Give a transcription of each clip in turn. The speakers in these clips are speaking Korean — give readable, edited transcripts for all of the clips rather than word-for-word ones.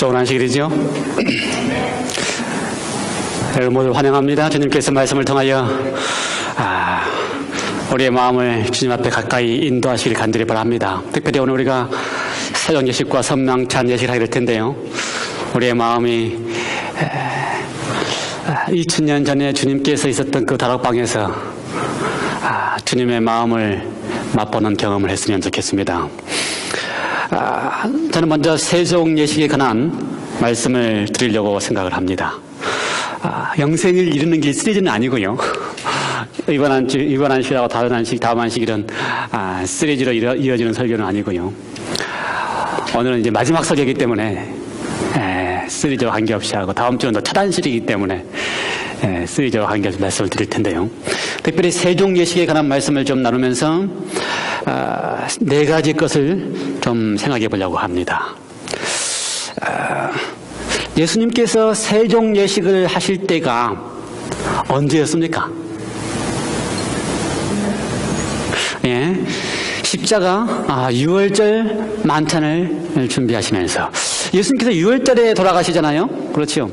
좋은 안식일이죠. 여러분 모두 환영합니다. 주님께서 말씀을 통하여 우리의 마음을 주님 앞에 가까이 인도하시길 간절히 바랍니다. 특별히 오늘 우리가 사역 예식과 섬랑찬 예식을 하게 될 텐데요. 우리의 마음이 2000년 전에 주님께서 있었던 그 다락방에서 주님의 마음을 맛보는 경험을 했으면 좋겠습니다. 저는 먼저 세종 예식에 관한 말씀을 드리려고 생각을 합니다. 영생을 이루는 길 시리즈는 아니고요. 이번 안식하고 다음 안식일은 시리즈로 이어지는 설교는 아니고요. 오늘은 이제 마지막 설교이기 때문에 시리즈와 관계없이 하고 다음 주는 또 첫 안식이기 때문에 시리즈와 관계없이 말씀을 드릴 텐데요. 특별히 세종 예식에 관한 말씀을 좀 나누면서 네 가지 것을 좀 생각해 보려고 합니다. 예수님께서 세종 예식을 하실 때가 언제였습니까? 십자가 유월절 만찬을 준비하시면서 예수님께서 유월절에 돌아가시잖아요. 그렇죠.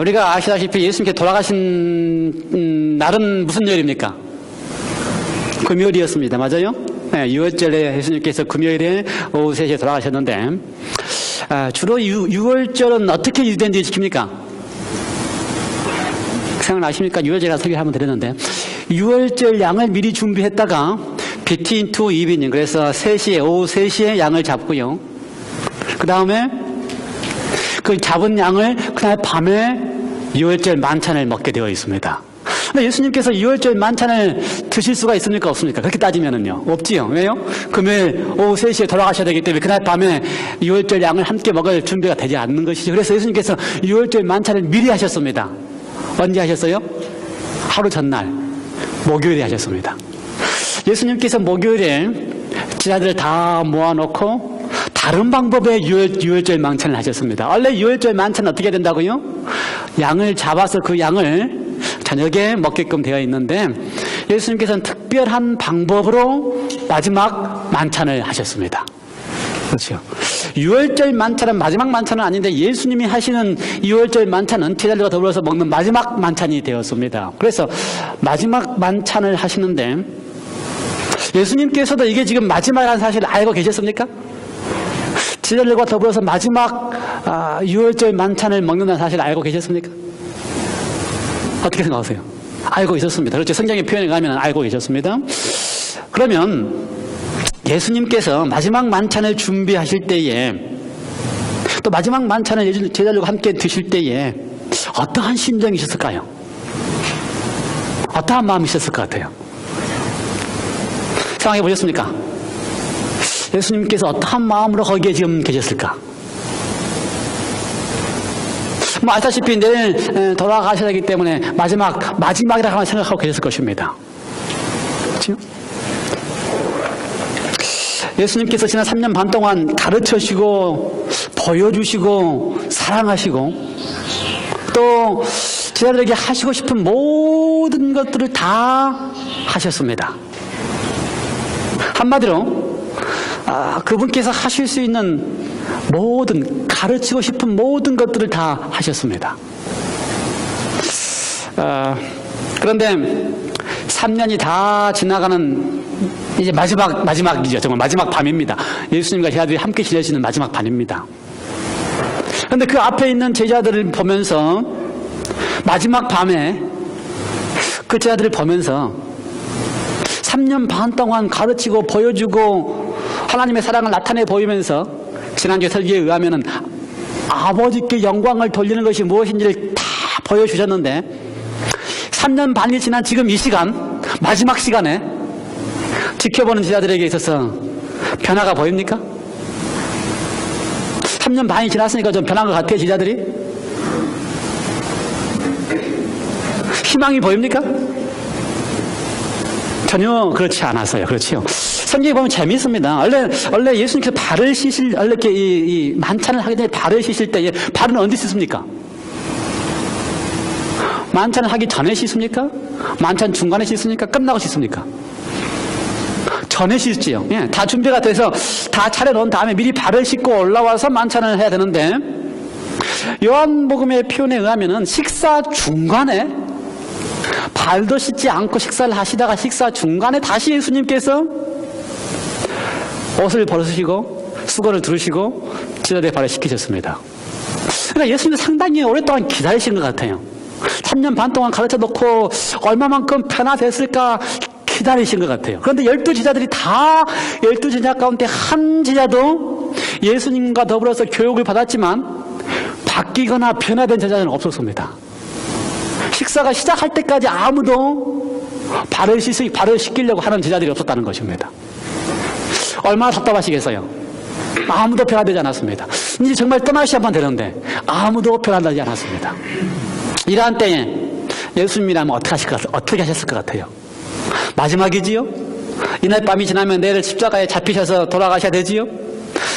우리가 아시다시피 예수님께서 돌아가신 날은 무슨 요일입니까? 금요일이었습니다. 맞아요? 유월절에 예수님께서 금요일에 오후 3시에 돌아가셨는데 주로 유월절은 어떻게 유대인들이 지킵니까? 생각나십니까? 유월절이라 설교 한번 드렸는데 유월절 양을 미리 준비했다가 between two evening, 그래서 오후 3시에 양을 잡고요. 그 다음에 그 잡은 양을 그날 밤에 유월절 만찬을 먹게 되어 있습니다. 근데 예수님께서 유월절 만찬을 드실 수가 있습니까? 없습니까? 그렇게 따지면은요. 없지요. 왜요? 금요일 오후 3시에 돌아가셔야 되기 때문에 그날 밤에 유월절 양을 함께 먹을 준비가 되지 않는 것이죠. 그래서 예수님께서 유월절 만찬을 미리 하셨습니다. 언제 하셨어요? 하루 전날 목요일에 하셨습니다. 예수님께서 목요일에 제자들을 다 모아놓고 다른 방법의 유월절 만찬을 하셨습니다. 원래 유월절 만찬은 어떻게 된다고요? 양을 잡아서 그 양을 저녁에 먹게끔 되어 있는데 예수님께서는 특별한 방법으로 마지막 만찬을 하셨습니다. 그렇죠. 유월절 만찬은 마지막 만찬은 아닌데 예수님이 하시는 유월절 만찬은 제자들과 더불어서 먹는 마지막 만찬이 되었습니다. 그래서 마지막 만찬을 하시는데 예수님께서도 이게 지금 마지막이라는 사실을 알고 계셨습니까? 제자들과 더불어서 마지막 유월절 만찬을 먹는다는 사실을 알고 계셨습니까? 어떻게 생각하세요? 알고 있었습니다. 그렇죠. 성경의 표현에 가면 알고 계셨습니다. 그러면 예수님께서 마지막 만찬을 준비하실 때에 또 마지막 만찬을 제자들과 함께 드실 때에 어떠한 심정이셨을까요? 어떠한 마음이셨을 것 같아요? 생각해 보셨습니까? 예수님께서 어떠한 마음으로 거기에 지금 계셨을까? 아시다시피 내일 돌아가셔야 하기 때문에 마지막이라고 생각하고 계셨을 것입니다. 그렇죠? 예수님께서 지난 3년 반 동안 가르쳐주시고 보여주시고 사랑하시고 또 제자들에게 하시고 싶은 모든 것들을 다 하셨습니다. 한마디로 그분께서 하실 수 있는 모든 가르치고 싶은 모든 것들을 다 하셨습니다. 그런데 3년이 다 지나가는 이제 마지막이죠. 정말 마지막 밤입니다. 예수님과 제자들이 함께 지내시는 마지막 밤입니다. 그런데 그 앞에 있는 제자들을 보면서 마지막 밤에 그 제자들을 보면서 3년 반 동안 가르치고 보여주고 하나님의 사랑을 나타내 보이면서 지난주 설교에 의하면 아버지께 영광을 돌리는 것이 무엇인지를 다 보여주셨는데 3년 반이 지난 지금 이 시간 마지막 시간에 지켜보는 제자들에게 있어서 변화가 보입니까? 3년 반이 지났으니까 좀 변한 것 같아요. 제자들이 희망이 보입니까? 전혀 그렇지 않았어요. 그렇죠. 성경에 보면 재미있습니다. 원래 예수님께서 발을 씻을, 원래 이렇게 이 만찬을 하기 전에 발을 씻을 때에 발은 언제 씻습니까? 만찬을 하기 전에 씻습니까? 만찬 중간에 씻습니까? 끝나고 씻습니까? 전에 씻지요. 다 준비가 돼서 다 차려놓은 다음에 미리 발을 씻고 올라와서 만찬을 해야 되는데 요한복음의 표현에 의하면은 식사 중간에 발도 씻지 않고 식사를 하시다가 식사 중간에 다시 예수님께서 옷을 벗으시고 수건을 두르시고 제자들의 발을 씻기셨습니다. 그러니까 예수님은 상당히 오랫동안 기다리신 것 같아요. 3년 반 동안 가르쳐 놓고 얼마만큼 변화됐을까 기다리신 것 같아요. 그런데 12제자들이 다 12제자 가운데 한 제자도 예수님과 더불어서 교육을 받았지만 바뀌거나 변화된 제자는 없었습니다. 식사가 시작할 때까지 아무도 발을 씻기려고 하는 제자들이 없었다는 것입니다. 얼마나 답답하시겠어요? 아무도 변화되지 않았습니다. 이제 정말 떠나셔야만 되는데 아무도 변화되지 않았습니다. 이러한 때에 예수님이라면 어떻게 하셨을 것 같아요? 마지막이지요? 이날 밤이 지나면 내일 십자가에 잡히셔서 돌아가셔야 되지요?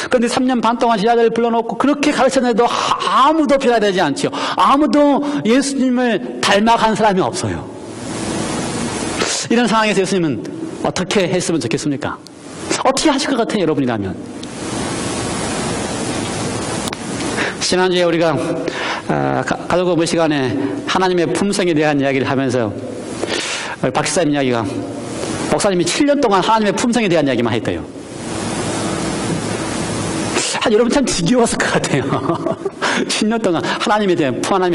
그런데 3년 반 동안 제자들을 불러놓고 그렇게 가르쳤는데도 아무도 변화되지 않지요. 아무도 예수님을 닮아간 사람이 없어요. 이런 상황에서 예수님은 어떻게 했으면 좋겠습니까? 어떻게 하실 것 같아요, 여러분이라면? 지난주에 우리가 가족 업무 시간에 하나님의 품성에 대한 이야기를 하면서 박 집사님 이야기가 목사님이 7년 동안 하나님의 품성에 대한 이야기만 했대요. 여러분 참 지겨웠을 것 같아요. 7년 동안 하나님의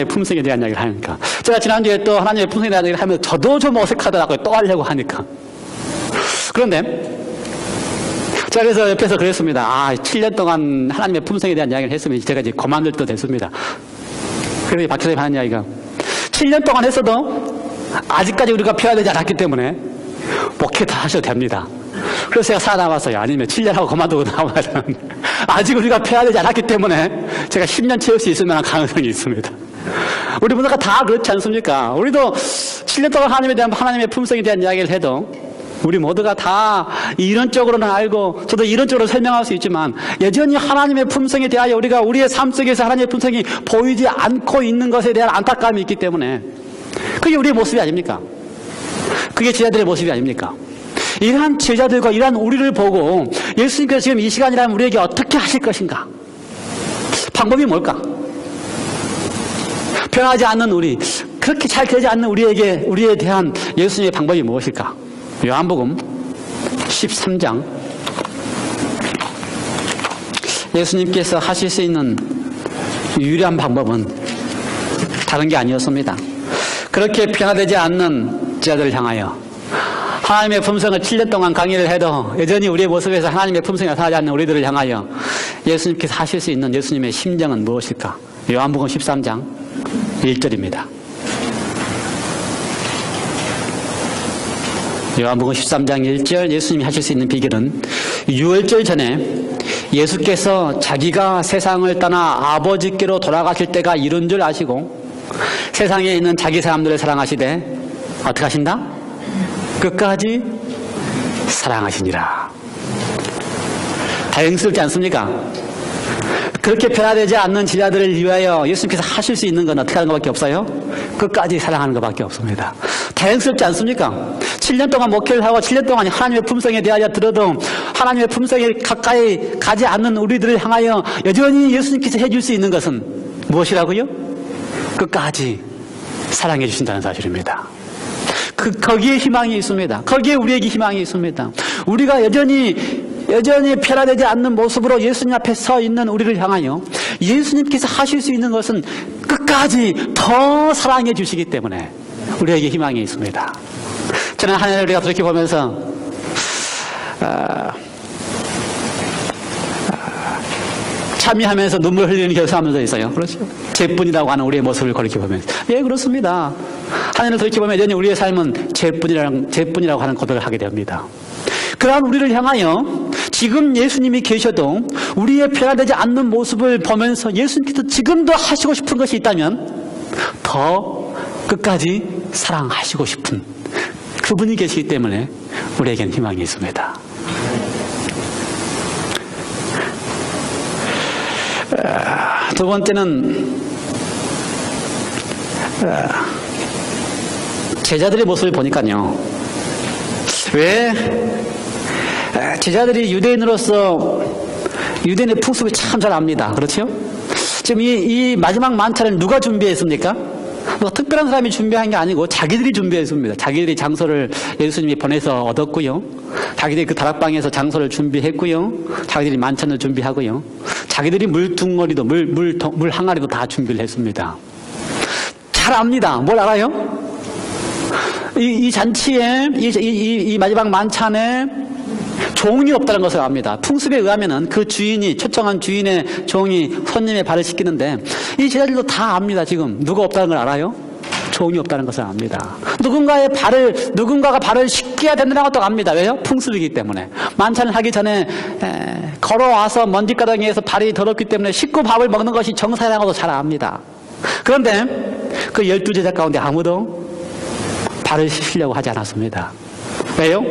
품성에 대한 이야기를 하니까. 제가 지난주에 또 하나님의 품성에 대한 이야기를 하면서 저도 좀 어색하더라고요. 또 하려고 하니까. 그런데 제가 그래서 옆에서 그랬습니다. 7년 동안 하나님의 품성에 대한 이야기를 했으면 제가 이제 그만둘 때도 됐습니다. 그래서 박 교수님 하는 이야기가 7년 동안 했어도 아직까지 우리가 변화되지 않았기 때문에 목회 다 하셔도 됩니다. 그래서 제가 살아남았어요. 아니면 7년 하고 그만두고 나와야 되는데 아직 우리가 변화되지 않았기 때문에 제가 10년 채울 수 있을 만한 가능성이 있습니다. 우리 분들과 다 그렇지 않습니까? 우리도 7년 동안 하나님의 품성에 대한 이야기를 해도 우리 모두가 다 이론적으로는 알고 저도 이론적으로 설명할 수 있지만 여전히 하나님의 품성에 대하여 우리가 우리의 삶 속에서 하나님의 품성이 보이지 않고 있는 것에 대한 안타까움이 있기 때문에 그게 우리의 모습이 아닙니까? 그게 제자들의 모습이 아닙니까? 이러한 제자들과 이러한 우리를 보고 예수님께서 지금 이 시간이라면 우리에게 어떻게 하실 것인가? 방법이 뭘까? 변하지 않는 우리, 그렇게 잘 되지 않는 우리에 대한 예수님의 방법이 무엇일까? 요한복음 13장 예수님께서 하실 수 있는 유일한 방법은 다른 게 아니었습니다. 그렇게 변화되지 않는 제자들을 향하여 하나님의 품성을 7년 동안 강의를 해도 여전히 우리의 모습에서 하나님의 품성이 나타나지 않는 우리들을 향하여 예수님께서 하실 수 있는 예수님의 심정은 무엇일까? 요한복음 13장 1절입니다. 요한복음 13장 1절 예수님이 하실 수 있는 비결은 유월절 전에 예수께서 자기가 세상을 떠나 아버지께로 돌아가실 때가 이른 줄 아시고 세상에 있는 자기 사람들을 사랑하시되 어떻게 하신다? 끝까지 사랑하시니라. 다행스럽지 않습니까? 그렇게 변화되지 않는 제자들을 위하여 예수님께서 하실 수 있는 건 어떻게 하는 것밖에 없어요? 끝까지 사랑하는 것밖에 없습니다. 다행스럽지 않습니까? 7년 동안 목회를 하고 7년 동안 하나님의 품성에 대하여 들어도 하나님의 품성에 가까이 가지 않는 우리들을 향하여 여전히 예수님께서 해줄 수 있는 것은 무엇이라고요? 끝까지 사랑해 주신다는 사실입니다. 거기에 희망이 있습니다. 거기에 우리에게 희망이 있습니다. 우리가 여전히 변화되지 않는 모습으로 예수님 앞에 서 있는 우리를 향하여 예수님께서 하실 수 있는 것은 끝까지 더 사랑해 주시기 때문에 우리에게 희망이 있습니다. 저는 한 해를 우리가 그렇게 보면서 참여하면서 눈물 흘리는 결사하면서 있어요. 그렇죠? 제뿐이라고 하는 우리의 모습을 그렇게 보면서. 예, 그렇습니다. 한 해를 그렇게 보면 여전히 우리의 삶은 제뿐이라고 하는 고백을 하게 됩니다. 그러한 우리를 향하여 지금 예수님이 계셔도 우리의 변화되지 않는 모습을 보면서 예수님께서 지금도 하시고 싶은 것이 있다면 더 끝까지 사랑하시고 싶은 그분이 계시기 때문에 우리에게는 희망이 있습니다. 두 번째는 제자들의 모습을 보니까요. 왜 제자들이 유대인으로서 유대인의 풍습을 참 잘 압니다. 그렇죠? 지금 이 마지막 만찬을 누가 준비했습니까? 뭐 특별한 사람이 준비한 게 아니고 자기들이 준비했습니다. 자기들이 장소를 예수님이 보내서 얻었고요. 자기들이 그 다락방에서 장소를 준비했고요. 자기들이 만찬을 준비하고요. 자기들이 물둥어리도 물 항아리도 다 준비를 했습니다. 잘 압니다. 뭘 알아요? 이 잔치에 이 마지막 만찬에 종이 없다는 것을 압니다. 풍습에 의하면은 그 주인이 초청한 주인의 종이 손님의 발을 씻기는데 이 제자들도 다 압니다. 지금 누가 없다는 걸 알아요? 종이 없다는 것을 압니다. 누군가가 발을 씻겨야 된다는 것도 압니다. 왜요? 풍습이기 때문에. 만찬을 하기 전에 걸어와서 먼지가닥에서 발이 더럽기 때문에 씻고 밥을 먹는 것이 정상이라는 것도 잘 압니다. 그런데 그 12제자 가운데 아무도 발을 씻으려고 하지 않았습니다. 왜요?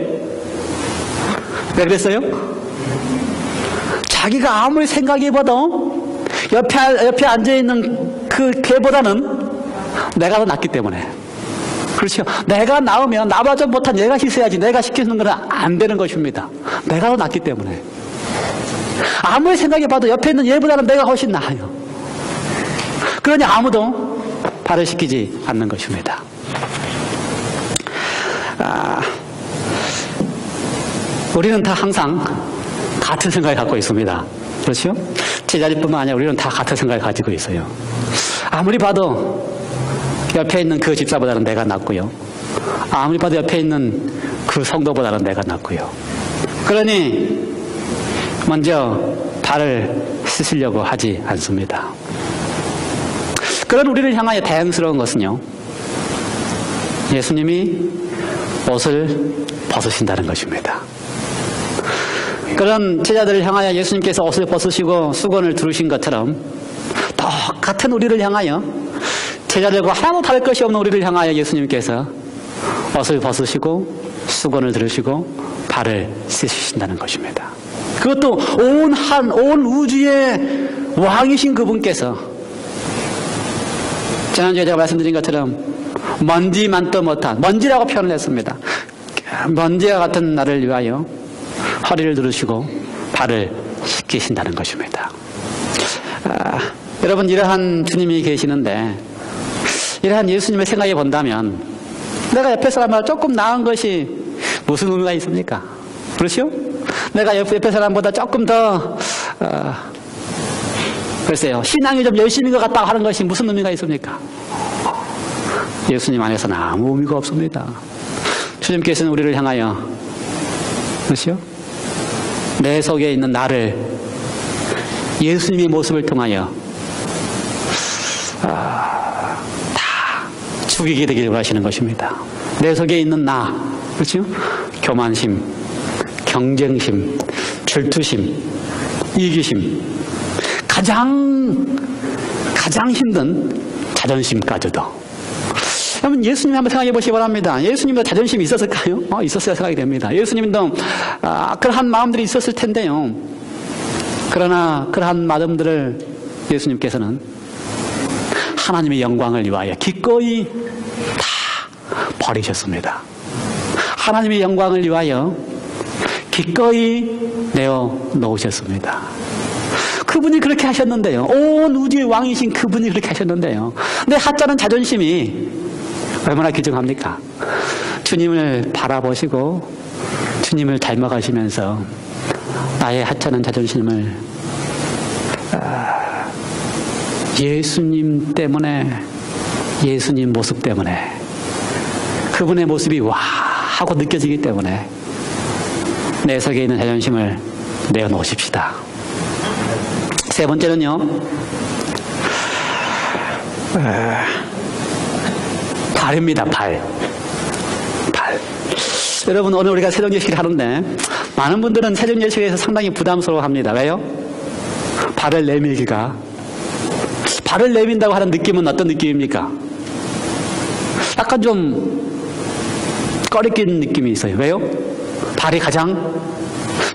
왜 그랬어요? 자기가 아무리 생각해봐도 옆에 앉아있는 그 걔보다는 내가 더 낫기 때문에. 그렇죠? 내가 나오면 나보다 못한 얘가 씻어야지 내가 시키는 건 안 되는 것입니다. 내가 더 낫기 때문에. 아무리 생각해봐도 옆에 있는 얘보다는 내가 훨씬 나아요. 그러니 아무도 발을 씻기지 않는 것입니다. 우리는 다 항상 같은 생각을 갖고 있습니다. 그렇죠? 제자리뿐만 아니라 우리는 다 같은 생각을 가지고 있어요. 아무리 봐도 옆에 있는 그 집사보다는 내가 낫고요. 아무리 봐도 옆에 있는 그 성도보다는 내가 낫고요. 그러니 먼저 발을 씻으려고 하지 않습니다. 그런 우리를 향하여 다양스러운 것은요, 예수님이 옷을 벗으신다는 것입니다. 그런 제자들을 향하여 예수님께서 옷을 벗으시고 수건을 두르신 것처럼 똑같은 우리를 향하여, 제자들과 하나도 다를 것이 없는 우리를 향하여 예수님께서 옷을 벗으시고 수건을 두르시고 발을 씻으신다는 것입니다. 그것도 온 우주의 왕이신 그분께서, 지난주에 제가 말씀드린 것처럼 먼지만도 못한, 먼지라고 표현을 했습니다. 먼지와 같은 나를 위하여 허리를 두르시고 발을 씻기신다는 것입니다. 여러분, 이러한 주님이 계시는데, 이러한 예수님을 생각해 본다면 내가 옆에 사람보다 조금 나은 것이 무슨 의미가 있습니까? 그렇죠? 내가 옆에 사람보다 조금 더 글쎄요, 신앙이 좀 열심인 것 같다고 하는 것이 무슨 의미가 있습니까? 예수님 안에서는 아무 의미가 없습니다. 주님께서는 우리를 향하여, 그렇죠? 내 속에 있는 나를 예수님의 모습을 통하여 다 죽이게 되기를 원하시는 것입니다. 내 속에 있는 나, 그렇죠? 교만심, 경쟁심, 질투심, 이기심, 가장 힘든 자존심까지도. 여러분, 예수님 한번 생각해 보시기 바랍니다. 예수님도 자존심이 있었을까요? 있었어야 생각이 됩니다. 예수님도 그러한 마음들이 있었을 텐데요. 그러나 그러한 마음들을 예수님께서는 하나님의 영광을 위하여 기꺼이 다 버리셨습니다. 하나님의 영광을 위하여 기꺼이 내어 놓으셨습니다. 그분이 그렇게 하셨는데요. 온 우주의 왕이신 그분이 그렇게 하셨는데요. 내 하찮은 자존심이 얼마나 귀중합니까? 주님을 바라보시고 주님을 닮아가시면서 나의 하찮은 자존심을 예수님 때문에, 예수님 모습 때문에, 그분의 모습이 와 하고 느껴지기 때문에 내 속에 있는 자존심을 내어놓으십시다. 세 번째는요, 발입니다. 발. 여러분, 오늘 우리가 세종예식을 하는데 많은 분들은 세종예식에서 상당히 부담스러워합니다. 왜요? 발을 내밀기가. 발을 내민다고 하는 느낌은 어떤 느낌입니까? 약간 좀 꺼리끼는 느낌이 있어요. 왜요? 발이 가장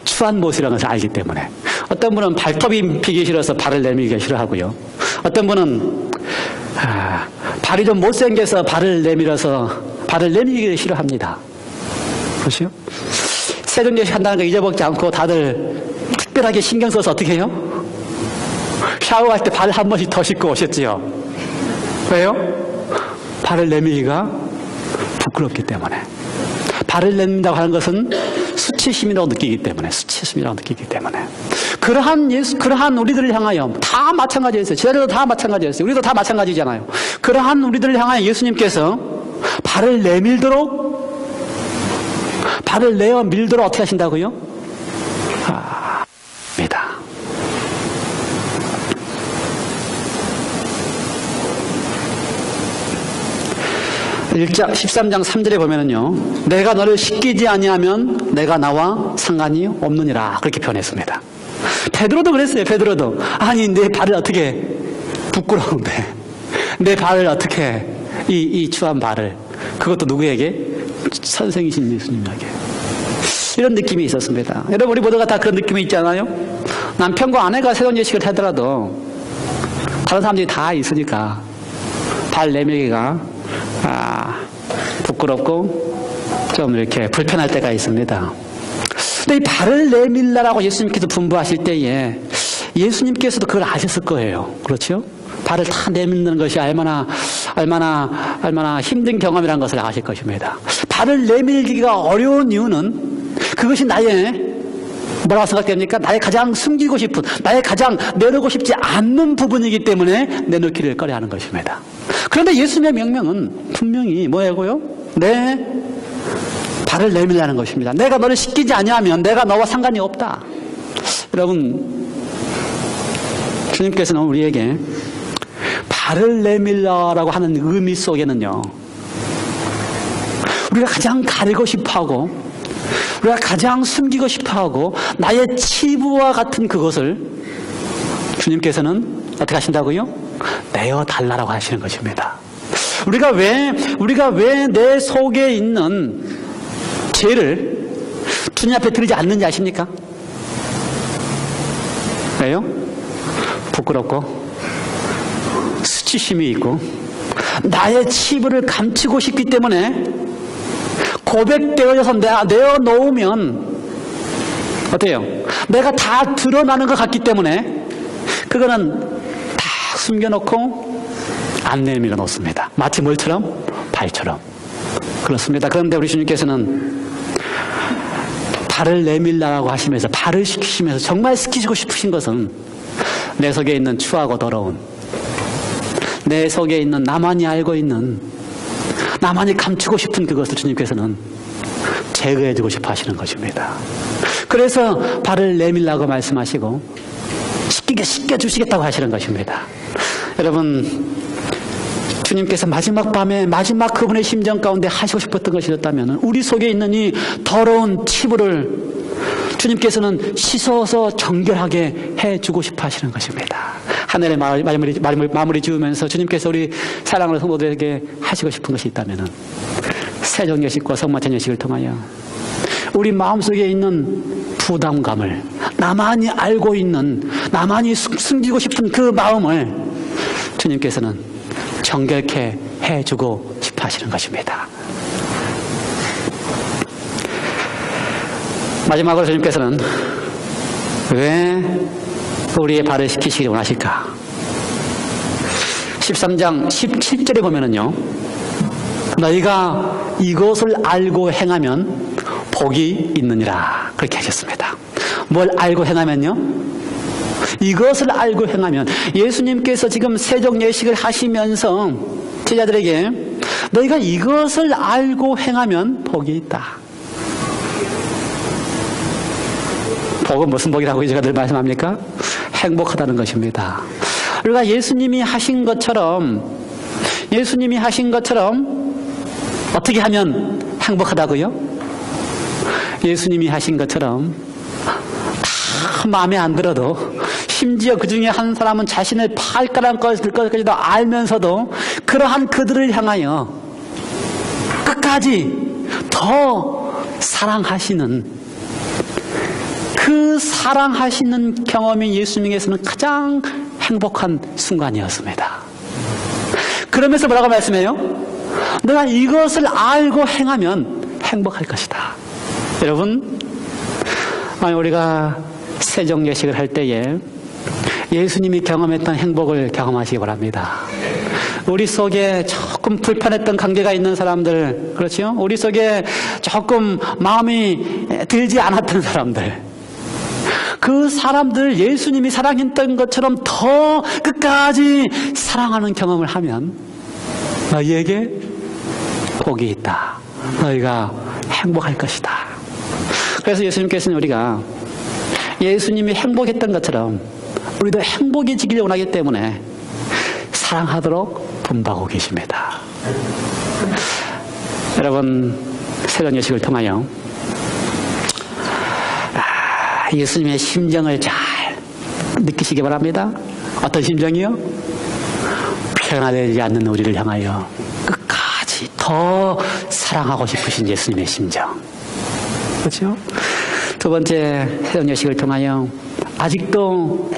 추한 모습이라는 것을 알기 때문에. 어떤 분은 발톱이 피기 싫어서 발을 내밀기가 싫어하고요. 어떤 분은 발이 좀 못생겨서 발을 내밀기를 싫어합니다. 그렇죠? 세종예식 한다는 거 잊어먹지 않고 다들 특별하게 신경 써서 어떻게 해요? 샤워할 때 발 한 번씩 더 씻고 오셨지요? 왜요? 발을 내밀기가 부끄럽기 때문에. 발을 내민다고 하는 것은 수치심이라고 느끼기 때문에, 그러한 우리들을 향하여 다 마찬가지였어요. 제자들도 다 마찬가지였어요. 우리도 다 마찬가지잖아요. 그러한 우리들을 향하여 예수님께서 발을 내어 밀도록 어떻게 하신다고요? 입니다. 13장 3절에 보면은요, 내가 너를 씻기지 아니하면 내가 나와 상관이 없느니라, 그렇게 표현했습니다. 베드로도 그랬어요. 베드로도 아니 내 발을 어떻게, 부끄러운데 내 발을 어떻게, 이 추한 발을, 그것도 누구에게? 선생이신 예수님에게. 이런 느낌이 있었습니다. 여러분, 우리 모두가 다 그런 느낌이 있잖아요. 남편과 아내가 새로운 예식을 하더라도 다른 사람들이 다 있으니까 발 내밀기가 부끄럽고 좀 이렇게 불편할 때가 있습니다. 근데 이 발을 내밀라라고 예수님께서 분부하실 때에 예수님께서도 그걸 아셨을 거예요. 그렇죠? 발을 다 내밀는 것이 얼마나 힘든 경험이라는 것을 아실 것입니다. 발을 내밀기가 어려운 이유는 그것이 나의, 뭐라고 생각됩니까? 나의 가장 숨기고 싶은, 나의 가장 내놓고 싶지 않는 부분이기 때문에 내놓기를 꺼려하는 것입니다. 그런데 예수님의 명령은 분명히 뭐라고요? 내 발을 내밀라는 것입니다. 내가 너를 씻기지 아니하면 내가 너와 상관이 없다. 여러분, 주님께서는 우리에게 발을 내밀라라고 하는 의미 속에는요, 우리가 가장 가리고 싶어하고 우리가 가장 숨기고 싶어하고 나의 치부와 같은 그것을 주님께서는 어떻게 하신다고요? 내어달라고 하시는 것입니다. 우리가 왜 내 속에 있는 죄를 주님 앞에 드리지 않는지 아십니까? 왜요? 부끄럽고 수치심이 있고 나의 치부를 감추고 싶기 때문에 고백되어져서 내가 내어놓으면 어때요? 내가 다 드러나는 것 같기 때문에 그거는 다 숨겨놓고 안 내밀어 놓습니다. 마치 뭘처럼? 발처럼. 그렇습니다. 그런데 우리 주님께서는 발을 내밀라고 하시면서, 발을 시키시면서 정말 시키시고 싶으신 것은 내 속에 있는 추하고 더러운, 내 속에 있는 나만이 알고 있는, 나만이 감추고 싶은 그것을 주님께서는 제거해주고 싶어 하시는 것입니다. 그래서 발을 내밀라고 말씀하시고 씻겨주시겠다고 하시는 것입니다. 여러분, 주님께서 마지막 밤에 마지막 그분의 심정 가운데 하시고 싶었던 것이었다면 우리 속에 있는 이 더러운 치부를 주님께서는 씻어서 정결하게 해주고 싶어 하시는 것입니다. 하늘의 마무리 지으면서 주님께서 우리 사랑하는 성도들에게 하시고 싶은 것이 있다면 세정예식과 성만찬예식을 통하여 우리 마음속에 있는 부담감을, 나만이 알고 있는, 나만이 숨기고 싶은 그 마음을 주님께서는 정결케 해주고 싶어 하시는 것입니다. 마지막으로 주님께서는 왜 우리의 발을 씻기시기를 원하실까? 13장 17절에 보면은요, 너희가 이것을 알고 행하면 복이 있느니라, 그렇게 하셨습니다. 뭘 알고 행하면요? 이것을 알고 행하면, 예수님께서 지금 세종예식을 하시면서 제자들에게 너희가 이것을 알고 행하면 복이 있다. 복은 무슨 복이라고 제가 늘 말씀합니까? 행복하다는 것입니다. 우리가 예수님이 하신 것처럼 어떻게 하면 행복하다고요? 예수님이 하신 것처럼 다 마음에 안 들어도, 심지어 그 중에 한 사람은 자신의 팔가락 것까지도 알면서도 그러한 그들을 향하여 끝까지 더 사랑하시는, 그 사랑하시는 경험이 예수님에게서는 가장 행복한 순간이었습니다. 그러면서 뭐라고 말씀해요? 내가 이것을 알고 행하면 행복할 것이다. 여러분, 우리가 세종예식을 할 때에 예수님이 경험했던 행복을 경험하시기 바랍니다. 우리 속에 조금 불편했던 관계가 있는 사람들, 그렇죠? 우리 속에 조금 마음이 들지 않았던 사람들, 그 사람들 예수님이 사랑했던 것처럼 더 끝까지 사랑하는 경험을 하면 너희에게 복이 있다. 너희가 행복할 것이다. 그래서 예수님께서는 우리가 예수님이 행복했던 것처럼 우리도 행복해지기를 원하기 때문에 사랑하도록 분부하고 계십니다. 여러분, 새로운 예식을 통하여 예수님의 심정을 잘 느끼시기 바랍니다. 어떤 심정이요? 변화되지 않는 우리를 향하여 끝까지 더 사랑하고 싶으신 예수님의 심정. 그렇죠? 두 번째, 새로운 예식을 통하여 아직도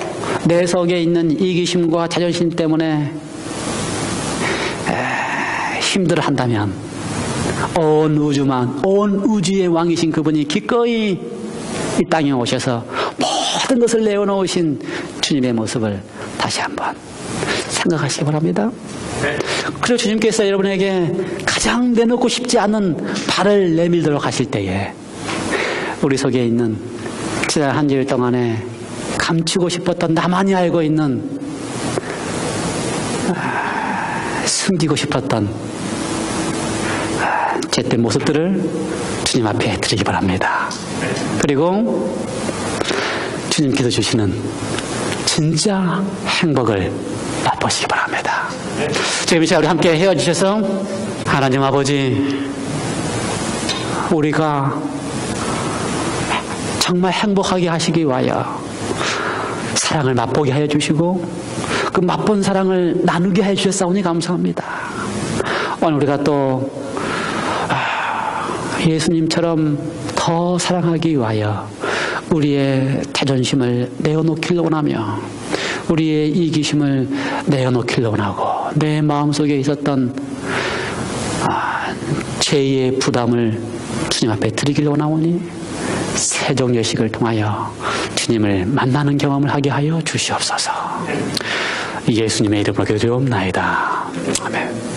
내 속에 있는 이기심과 자존심 때문에 힘들어한다면 온 우주의 왕이신 그분이 기꺼이 이 땅에 오셔서 모든 것을 내어놓으신 주님의 모습을 다시 한번 생각하시기 바랍니다. 그리고 주님께서 여러분에게 가장 내놓고 싶지 않은 발을 내밀도록 하실 때에 우리 속에 있는 지난 한 주일 동안에 감추고 싶었던, 나만이 알고 있는, 숨기고 싶었던 제때 모습들을 주님 앞에 드리기 바랍니다. 그리고 주님께서 주시는 진짜 행복을 맛보시기 바랍니다. 지금 이 시간 우리 함께 헤어지셔서 하나님 아버지, 우리가 정말 행복하게 하시기 위하여 사랑을 맛보게 하여 주시고 그 맛본 사랑을 나누게 해 주셨사오니 감사합니다. 오늘 우리가 또 예수님처럼 더 사랑하기 위하여 우리의 자존심을 내어놓기를 원하며 우리의 이기심을 내어놓기를 원하고 내 마음속에 있었던 죄의 부담을 주님 앞에 드리기를 원하오니 세종 예식을 통하여 주님을 만나는 경험을 하게 하여 주시옵소서. 예수님의 이름으로 기도드리옵나이다. 아멘.